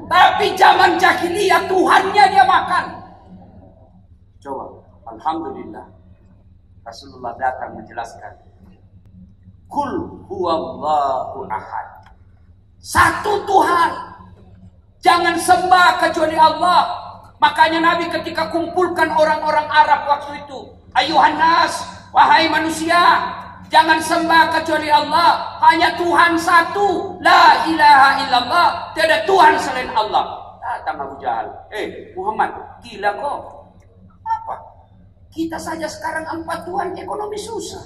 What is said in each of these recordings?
Tapi zaman jahiliyah Tuhannya dia makan. Coba, alhamdulillah Rasulullah datang menjelaskan. Kul huwallahu ahad. Satu Tuhan. Jangan sembah kecuali Allah. Makanya Nabi ketika kumpulkan orang-orang Arab waktu itu, ayuhan nas, wahai manusia, jangan sembah kecuali Allah. Hanya Tuhan satu. La ilaha illallah. Tiada Tuhan selain Allah. Datang Abu Jahal. Muhammad, gila kok. Apa? Kita saja sekarang 4 Tuhan, ekonomi susah.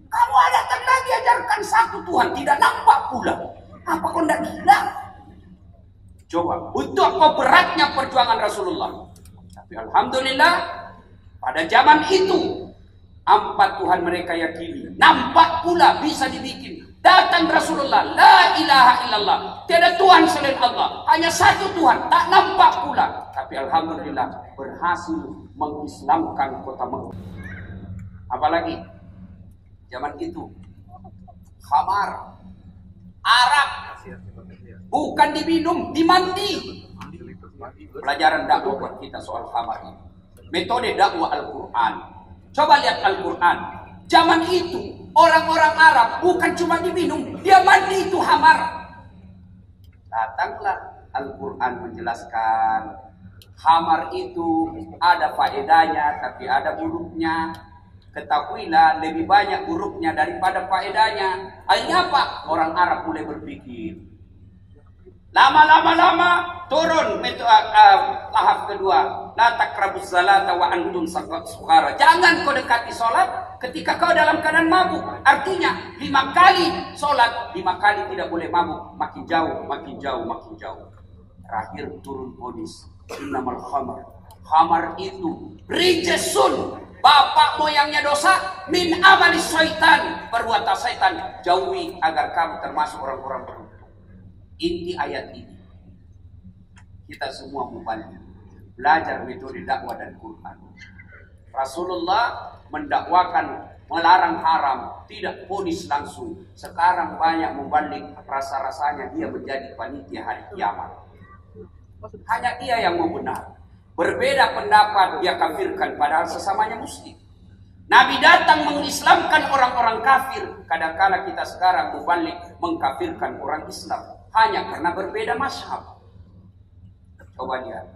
Kamu datang lagi ajarkan satu Tuhan, tidak nampak pula. Apa kau tidak gila? Coba, untuk apa beratnya perjuangan Rasulullah. Tapi alhamdulillah, pada zaman itu 4 Tuhan mereka yakini. Nampak pula bisa dibikin. Datang Rasulullah, la ilaha illallah. Tiada Tuhan selain Allah. Hanya satu Tuhan, tak nampak pula. Tapi alhamdulillah berhasil mengislamkan kota Mekah. Apalagi zaman itu khamar, arak, bukan diminum, dimandi. Pelajaran dakwah buat kita soal khamar ini. Metode dakwah Al-Quran. Coba lihat Al-Quran. Zaman itu orang-orang Arab bukan cuma diminum, dia mandi itu khamar. Datanglah Al-Quran menjelaskan khamar itu ada faedahnya tapi ada buruknya. Ketahuilah lebih banyak buruknya daripada faedahnya. Akhirnya apa? Orang Arab mulai berpikir. Lama turun tahap kedua. La taqrabuz salata wa antum sukara. Jangan kau dekati solat ketika kau dalam keadaan mabuk. Artinya 5 kali solat, 5 kali tidak boleh mabuk. Makin jauh, makin jauh, makin jauh. Terakhir turun hadis. Innamal khamar. Khamar itu rijesun. Bapak moyangnya dosa, min amali syaitan, perbuatan syaitan. Jauhi agar kamu termasuk orang-orang beruntung. Inti ayat ini kita semua mubalik, belajar metode dakwah dan Quran. Rasulullah mendakwakan melarang haram, tidak vonis langsung. Sekarang banyak membalik, rasa-rasanya dia menjadi panitia hari kiamat. Hanya dia yang mau benar. Berbeda pendapat dia kafirkan padahal sesamanya muslim. Nabi datang mengislamkan orang-orang kafir. Kadang-kala kita sekarang mubalik mengkafirkan orang Islam hanya karena berbeda mazhab. Coba lihat.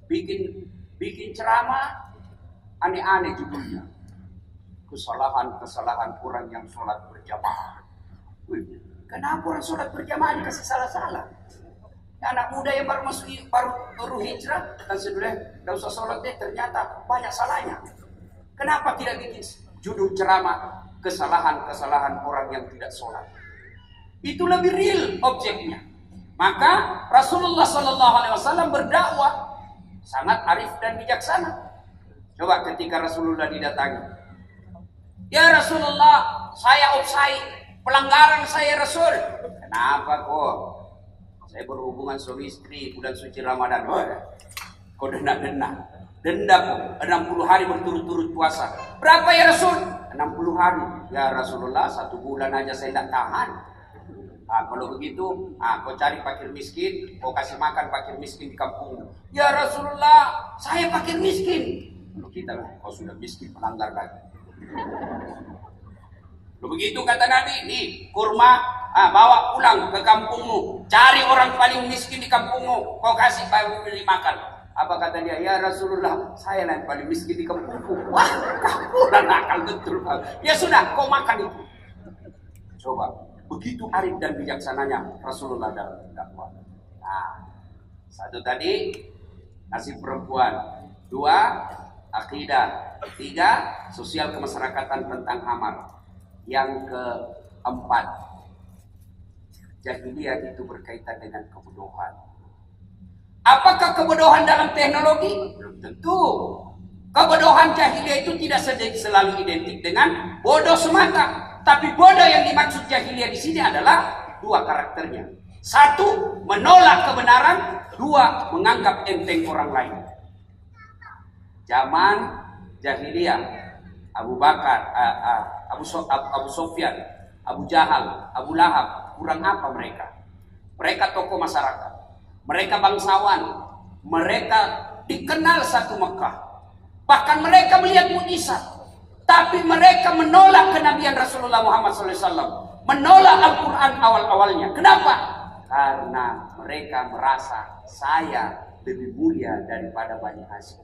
Bikin ceramah aneh-aneh judulnya. Kesalahan-kesalahan orang yang sholat berjamaah. Kenapa orang sholat berjamaah dikasih salah-salah? Anak muda yang baru hijrah dan sudah tidak usah sholat deh, ternyata banyak salahnya. Kenapa tidak bikin judul ceramah kesalahan-kesalahan orang yang tidak sholat? Itu lebih real objeknya. Maka Rasulullah SAW berdakwah sangat arif dan bijaksana. Coba ketika Rasulullah didatangi, ya Rasulullah, saya offside, pelanggaran saya Rasul. Kenapa kok? Saya berhubungan suami istri bulan suci Ramadan. Kau denda kok 60 hari berturut-turut puasa. Berapa ya Rasul? 60 hari. Ya Rasulullah, 1 bulan aja saya tidak tahan. Kalau begitu, kau cari fakir miskin, kau kasih makan fakir miskin di kampungmu. Ya Rasulullah, saya fakir miskin. Kalau kita lah, kau sudah miskin, melanggar lagi. Kalau begitu kata Nabi, nih kurma, bawa pulang ke kampungmu. Cari orang paling miskin di kampungmu, kau kasih beli makan. Apa kata dia? Ya Rasulullah, saya yang paling miskin di kampungku. Wah, kamu lah nakal betul. Ya sudah, kau makan itu. Coba, begitu arif dan bijaksananya Rasulullah dalam dakwah. Satu tadi nasib perempuan, 2 akidah, 3 sosial kemasyarakatan tentang amal. Yang keempat, jahiliyah itu berkaitan dengan kebodohan. Apakah kebodohan dalam teknologi? Belum tentu. Kebodohan jahiliyah itu tidak selalu identik dengan bodoh semata. Tapi bodoh yang dimaksud jahiliyah di sini adalah 2 karakternya. 1, menolak kebenaran. 2, menganggap enteng orang lain. Zaman jahiliyah, Abu Bakar, Abu Sufyan, Abu Jahal, Abu Lahab, kurang apa mereka? Mereka tokoh masyarakat, mereka bangsawan, mereka dikenal satu Mekah. Bahkan mereka melihat mukjizat, tapi mereka menolak kenabian Rasulullah Muhammad SAW, menolak Al-Quran awal-awalnya. Kenapa? Karena mereka merasa saya lebih mulia daripada Bani Hashim.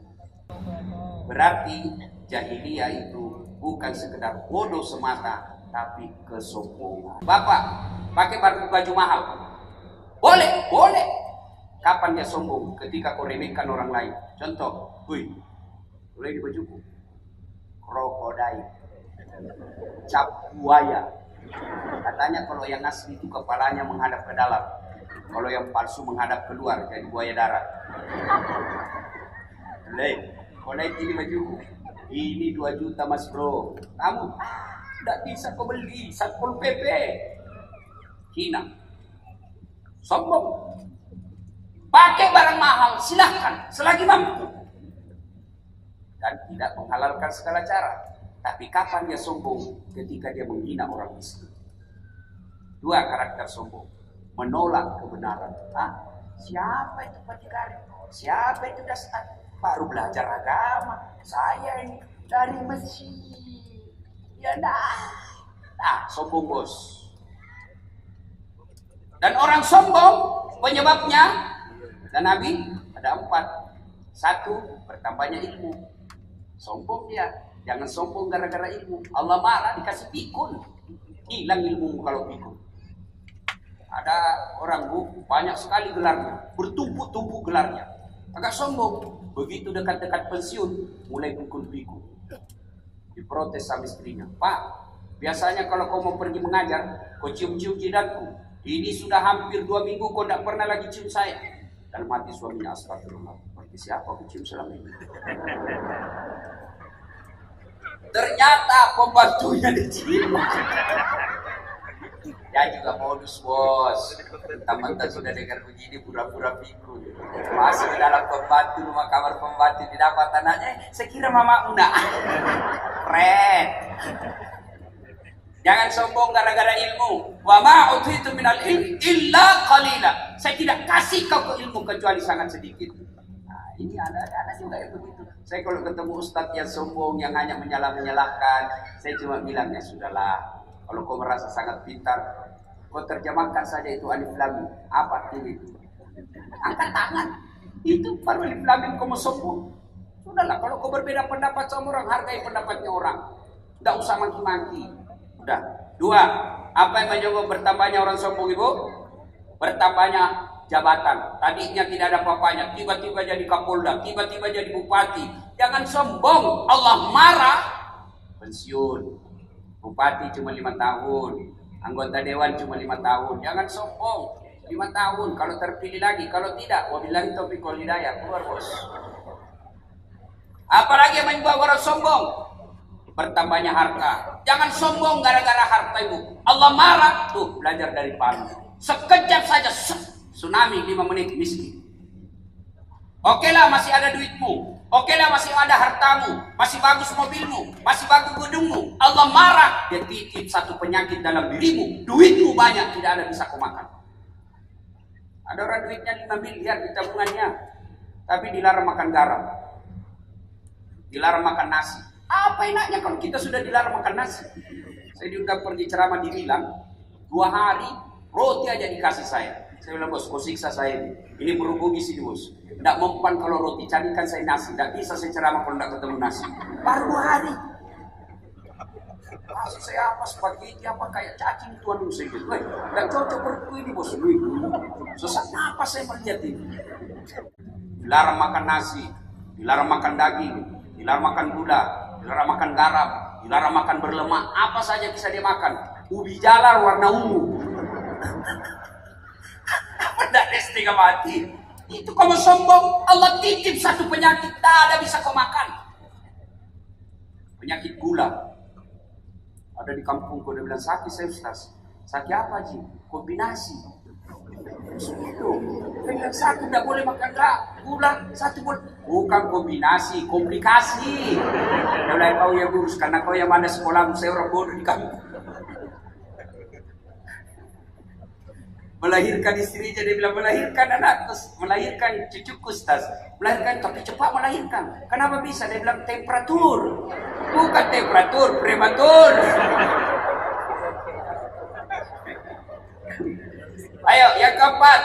Berarti jahiliyah itu bukan sekedar bodoh semata, tapi kesombongan. Bapak pakai baju mahal, boleh, boleh. Kapan dia sombong? Ketika kau remehkan orang lain. Contoh, wih, boleh di bajuku krokodil, cap buaya. Katanya kalau yang asli itu kepalanya menghadap ke dalam, kalau yang palsu menghadap keluar, jadi buaya darat. Boleh ini bajuku, ini 2 juta mas bro. Kamu tidak bisa kau beli, Satpol PP. Hina, sombong. Pakai barang mahal, silahkan, selagi mampu. Dan tidak menghalalkan segala cara. Tapi kapan dia sombong? Ketika dia menghina orang miskin. 2 karakter sombong. Menolak kebenaran. Siapa itu Pak Jikari? Siapa itu Dasar? Baru belajar agama. Saya ini dari Mesir. Ya sombong bos. Dan orang sombong penyebabnya, dan Nabi ada 4. 1, bertambahnya ilmu. Sombong dia, jangan sombong gara-gara ilmu. Allah marah dikasih pikun, hilang ilmu kalau pikun. Ada orang banyak sekali gelarnya, bertumpuk-tumpuk gelarnya, agak sombong. Begitu dekat-dekat pensiun, mulai pikun-pikun. Diprotes sama istrinya, Pak, biasanya kalau kau mau pergi mengajar, kau cium-cium jidatku. Ini sudah hampir 2 minggu kau tidak pernah lagi cium saya. Dan mati suaminya, astagfirullah. Berarti siapa aku cium selama ini? Ternyata pembantunya dicium. Ya juga modus bos. Teman-teman sudah dengar begini pura-pura pikun. Masuk ke dalam pembantu, rumah kamar pembantu, didapat anaknya. Saya kira Mama Una. Keren. Jangan sombong gara-gara ilmu. Wa ma utitu minal ilmi illa qalila. Saya tidak kasih kau ke ilmu kecuali sangat sedikit. Nah, ini ada juga yang begitu. Saya kalau ketemu ustadz yang sombong, yang hanya menyalahkan, saya cuma bilang, ya sudahlah. Kalau kau merasa sangat pintar, kau terjemahkan saja itu alif lam mim. Apa itu? Angkat tangan. Itu baru alif lam mim kau mau sombong. Sudahlah, kalau kau berbeda pendapat sama orang, hargai pendapatnya orang. Tidak usah maki-maki. Udah. 2, apa yang menyebabkan bertambahnya orang sombong, Ibu? Bertambahnya jabatan. Tadinya tidak ada apa-apanya, tiba-tiba jadi Kapolda, tiba-tiba jadi bupati. Jangan sombong, Allah marah. Pensiun, bupati cuma 5 tahun, anggota dewan cuma 5 tahun. Jangan sombong, 5 tahun. Kalau terpilih lagi, kalau tidak, wabillahi taufiq wal hidayah, keluar bos. Apalagi yang membuat orang sombong? Bertambahnya harta. Jangan sombong gara-gara harta, Ibu. Allah marah. Tuh, belajar dari Palu. Sekejap saja, tsunami 5 menit miskin. Oke lah, masih ada duitmu. Oke lah, masih ada hartamu. Masih bagus mobilmu. Masih bagus gedungmu. Allah marah. Dia titip satu penyakit dalam dirimu. Duitmu banyak, tidak ada bisa kau makan. Ada orang duitnya 5 miliar di tabungannya, tapi dilarang makan garam, dilarang makan nasi. Apa enaknya kalau kita sudah dilarang makan nasi? Saya diundang pergi ceramah di Milan, 2 hari roti aja dikasih saya. Saya bilang, bos, kau siksa saya ini. Ini berhubungi sini bos. Tidak mempan kalau roti, carikan saya nasi. Tidak bisa saya ceramah kalau tidak ketemu nasi. Baru 2 hari. Kasih saya apa, spaghetti apa, kayak cacing tuan saya gitu. Tidak cocok perutku ini bos. Sesak napas saya melihat ini. Dilarang makan nasi, dilarang makan daging, dilarang makan gula, dilarang makan garam, dilarang makan berlemak. Apa saja bisa dia makan. Ubi jalar warna ungu. Apa tidak setengah mati? Itu kamu sombong. Allah titip satu penyakit, tak ada bisa kau makan. Penyakit gula. Ada di kampungku, dia bilang, sakit saya Ustaz. Sakit apa Ji? Kombinasi. Itu. Dia bilang, satu tidak boleh makan gula, satu boleh. Bukan kombinasi, komplikasi. Dia bilang, kau yang urus, karena kau yang ada sekolah, saya orang bodoh di kampung. melahirkan istrinya, dia bilang melahirkan anak, melahirkan cucuku Ustaz, melahirkan tapi cepat melahirkan. Kenapa bisa? Dia bilang temperatur, bukan temperatur, prematur. Ayo, yang keempat,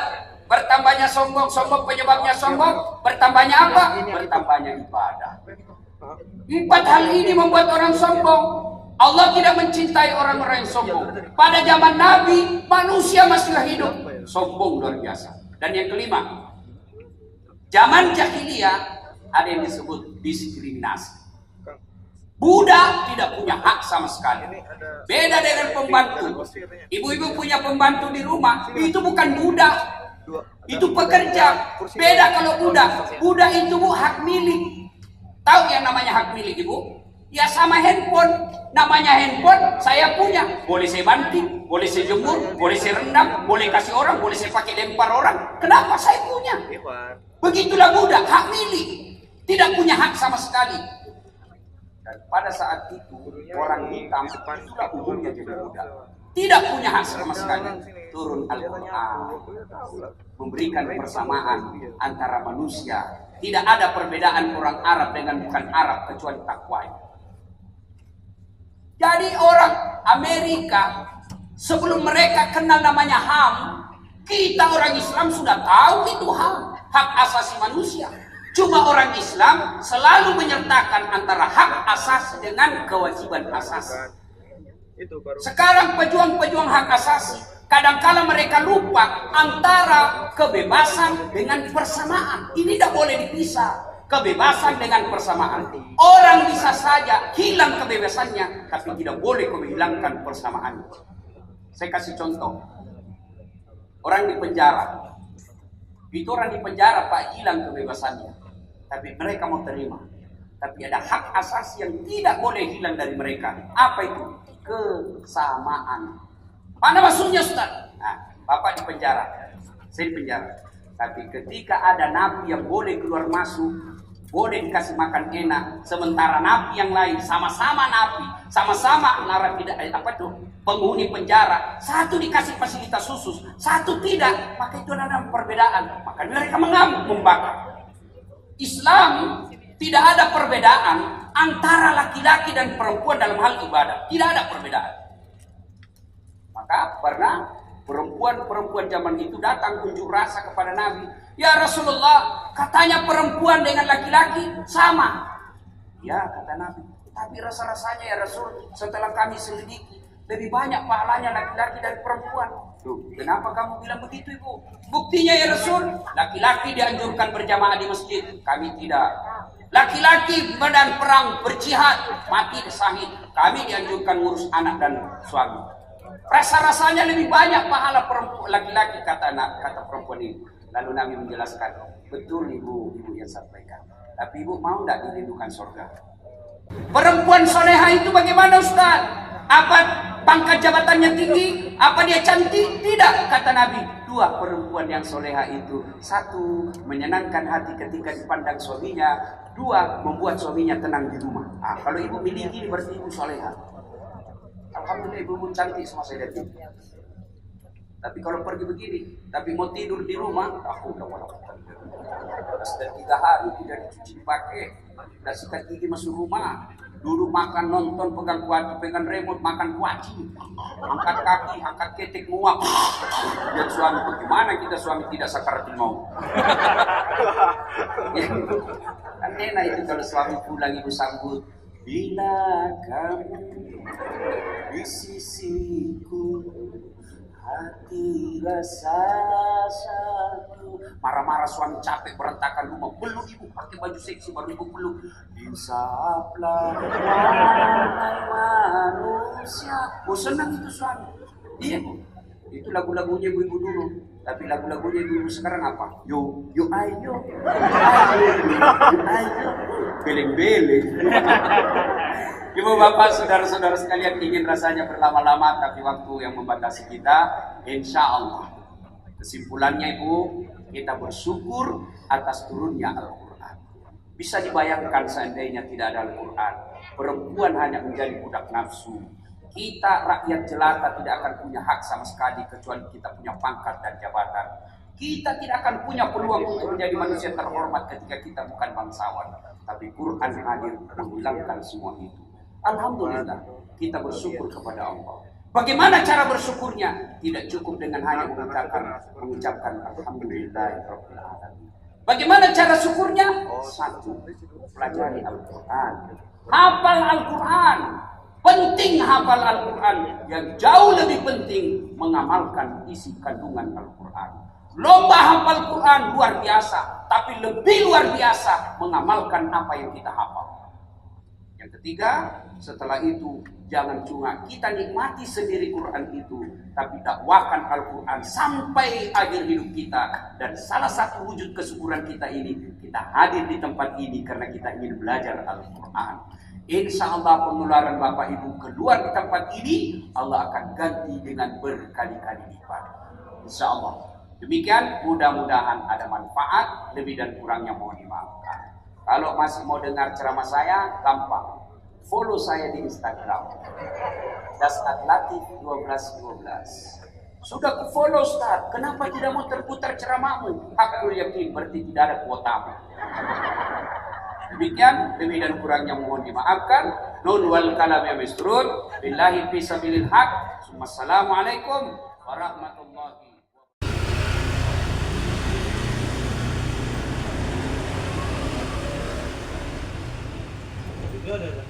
bertambahnya sombong. Sombong penyebabnya sombong, bertambahnya apa? Bertambahnya ibadah. 4 hal ini membuat orang sombong. Allah tidak mencintai orang-orang yang sombong. Pada zaman Nabi, manusia masih hidup sombong luar biasa. Dan yang kelima, zaman jahiliyah ada yang disebut diskriminasi. Budak tidak punya hak sama sekali. Beda dengan pembantu. Ibu-ibu punya pembantu di rumah, itu bukan budak, itu pekerja. Beda kalau budak. Budak itu bu hak milik. Tahu yang namanya hak milik ibu? Ya sama handphone. Namanya handphone saya punya. Boleh saya banting, boleh saya jemur, boleh saya rendam, boleh kasih orang, boleh saya pakai lempar orang. Kenapa saya punya? Begitulah budak, hak milik. Tidak punya hak sama sekali. Dan pada saat itu orang hitam itulah umumnya jadi budak. Tidak punya hak sama sekali. Turun Al-Quran memberikan persamaan antara manusia. Tidak ada perbedaan orang Arab dengan bukan Arab kecuali takwa. Jadi orang Amerika sebelum mereka kenal namanya HAM, kita orang Islam sudah tahu itu HAM, hak asasi manusia. Cuma orang Islam selalu menyertakan antara hak asasi dengan kewajiban asasi. Sekarang pejuang-pejuang hak asasi kadangkala mereka lupa antara kebebasan dengan persamaan. Ini tidak boleh dipisah. Kebebasan dengan persamaan. Orang bisa saja hilang kebebasannya, tapi tidak boleh menghilangkan persamaannya. Saya kasih contoh. Orang di penjara. Itu orang di penjara Pak hilang kebebasannya. Tapi mereka mau terima. Tapi ada hak asasi yang tidak boleh hilang dari mereka. Apa itu? Kesamaan. Mana maksudnya Ustaz? Nah, Bapak di penjara. Saya di penjara. Tapi ketika ada napi yang boleh keluar masuk, boleh dikasih makan enak, sementara napi yang lain sama-sama napi, sama-sama narapidana penghuni penjara, satu dikasih fasilitas khusus, satu tidak, maka itu ada perbedaan. Maka mereka mengamuk, membakar. Islam tidak ada perbedaan antara laki-laki dan perempuan dalam hal ibadah, tidak ada perbedaan. Maka pernah perempuan-perempuan zaman itu datang unjuk rasa kepada Nabi. Ya Rasulullah, katanya perempuan dengan laki-laki sama. Ya kata Nabi, tapi rasa-rasanya ya Rasul, setelah kami selidiki, lebih banyak pahalanya laki-laki dari perempuan. Tuh, kenapa kamu bilang begitu ibu? Buktinya ya Rasul, laki-laki dianjurkan berjamaah di masjid, kami tidak. Laki-laki medan perang berjihad, mati syahid, kami dianjurkan ngurus anak dan suami. Rasa-rasanya lebih banyak pahala perempuan laki-laki kata perempuan ini. Lalu Nabi menjelaskan, betul ibu yang sampaikan. Tapi ibu mau tidak dirindukan surga? Perempuan soleha itu bagaimana Ustaz? Apa pangkat jabatannya tinggi? Apa dia cantik? Tidak, kata Nabi. 2 perempuan yang soleha itu, 1 menyenangkan hati ketika dipandang suaminya, 2 membuat suaminya tenang di rumah. Kalau ibu miliki berarti ibu soleha. Alhamdulillah ibu cantik semua saya lihat. Tapi kalau pergi begini, tapi mau tidur di rumah, aku udah sudah 3 hari tidak dicuci pakai, udah sikat gigi masuk rumah, duduk makan nonton pegang kuaci, pegang remote makan kuaci, angkat kaki, angkat ketek muak. Lihat suami bagaimana kita suami tidak sakaratul maut. Kan enak itu kalau suami pulang ibu sambut, bila kamu di sisiku, hati rasa satu. Marah-marah suami capek berantakan rumah, peluk ibu pakai baju seksi baru ibu peluk. Insaplah wahai manusia. Oh senang itu suami. Iya itu lagu-lagunya ibu-ibu dulu. Tapi lagu-lagunya ibu-ibu sekarang apa? Yo ayo beleng-beleng. Ibu bapak saudara-saudara sekalian, ingin rasanya berlama-lama tapi waktu yang membatasi kita. Insya Allah kesimpulannya ibu, kita bersyukur atas turunnya Al-Quran. Bisa dibayangkan seandainya tidak ada Al-Quran, perempuan hanya menjadi budak nafsu, Kita rakyat jelata tidak akan punya hak sama sekali kecuali kita punya pangkat dan jabatan. Kita tidak akan punya peluang untuk menjadi manusia terhormat ketika kita bukan bangsawan. Tapi Quran hadir menghilangkan semua itu. Alhamdulillah, kita bersyukur kepada Allah. Bagaimana cara bersyukurnya? Tidak cukup dengan hanya mengucapkan Alhamdulillahirabbil alamin. Bagaimana cara syukurnya? Satu, pelajari Al-Quran. Hafal Al-Quran. Penting hafal Al-Quran. Yang jauh lebih penting mengamalkan isi kandungan Al-Quran. Lomba hafal Quran luar biasa, tapi lebih luar biasa mengamalkan apa yang kita hafal. Yang ketiga, setelah itu jangan cuma kita nikmati sendiri Quran itu, tapi dakwakan Al-Quran sampai akhir hidup kita. Dan salah satu wujud kesyukuran kita ini, kita hadir di tempat ini karena kita ingin belajar Al-Quran. Insya Allah pengeluaran Bapak Ibu keluar di tempat ini, Allah akan ganti dengan berkali-kali lipat. Insya Allah. Demikian, mudah-mudahan ada manfaat, lebih dan kurangnya mohon dimaafkan. Kalau masih mau dengar ceramah saya, gampang. Follow saya di Instagram. Daslatif 1212. Sudah ku follow Ustaz, kenapa tidak mau terputar ceramahmu? Hakul yakin berarti tidak ada kuotamu. Demikian, lebih dan kurangnya mohon dimaafkan. Nun wal kalam ya misrun. Billahi fi sabilil haq. Assalamualaikum warahmatullahi wabarakatuh.